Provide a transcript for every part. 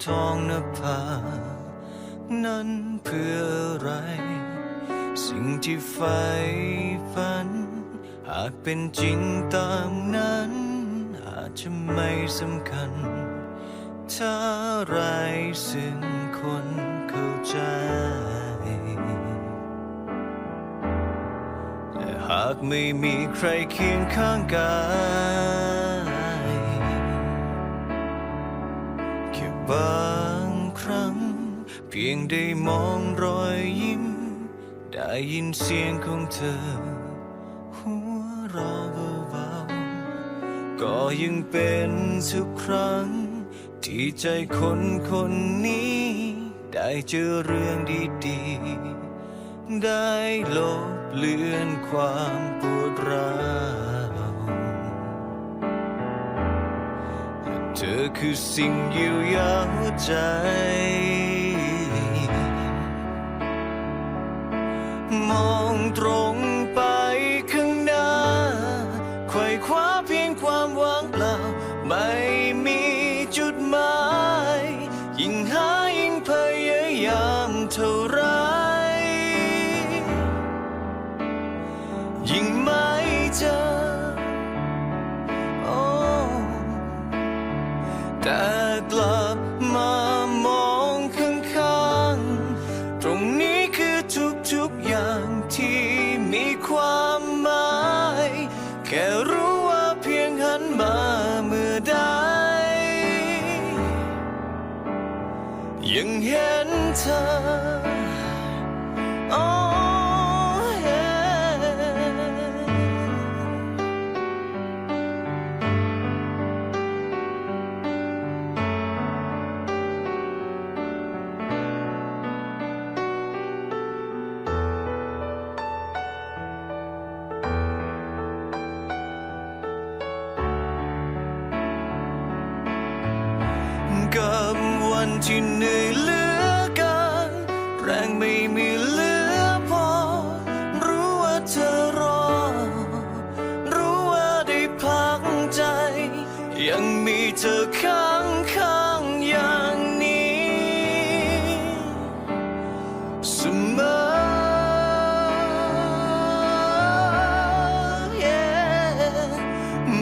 ท้องนภานั้นเพื่ออะไรสิ่งที่ใฝ่ฝันหากเป็นจริงตามนั้นอาจจะไม่สำคัญถ้าไรซึ่งคนเข้าใจแต่หากไม่มีใครเคียงข้างกายแค่บางครั้งเพียงได้มองรอยยิ้มได้ยินเสียงของเธอหัวเราะเบาๆก็ยังเป็นทุกครั้งที่ใจคนคนนี้ได้เจอเรื่องดีๆได้ลบเลือนความปวดร้าวเธอคือสิ่งเยียวยาหัวใจมองตรงไปข้างหน้าไขว่คว้าเพียงความว่างเปล่าไม่มีจุดหมายยิ่งหายิ่งพยายามเท่าไรยิ่งไม่เจอแต่กลับมามองข้างๆตรงนี้คือทุกๆอย่างที่มีความหมายแค่รู้ว่าเพียงหันมาเมื่อใดยังเห็นเธอกับวันที่เหนื่อยเหลือเกินแรงไม่มีเหลือพอรู้ว่าเธอรอรู้ว่าได้พักใจยังมีเธอข้างอย่างนี้เสมอ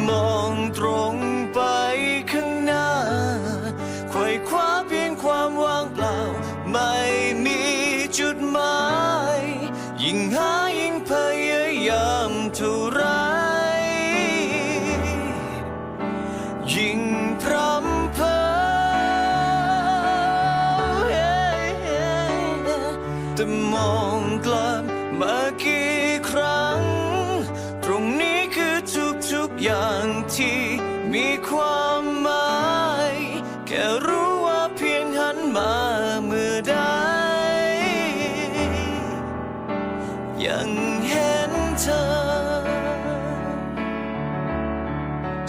มองตรงไปข้างหน้าไขว่คว้าเพียงความว่างเปล่าไม่มีจุดหมายยิ่งหายิ่งพยายามเท่าไรยิ่งพร่ำเพ้อแต่มองกลับมากี่ครั้งตรงนี้คือทุกอย่างที่มีความหมายแค่รู้ว่าเพียงหันมาเมื่อใดยังเห็นเธอ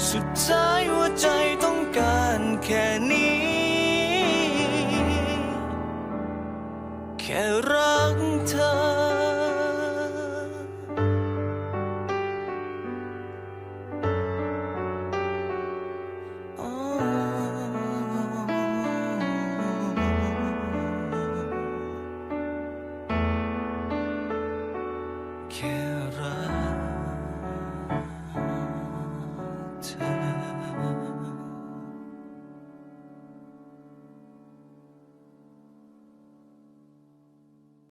สุดท้ายหัวใจต้องการแค่นี้แค่รักเธอแค่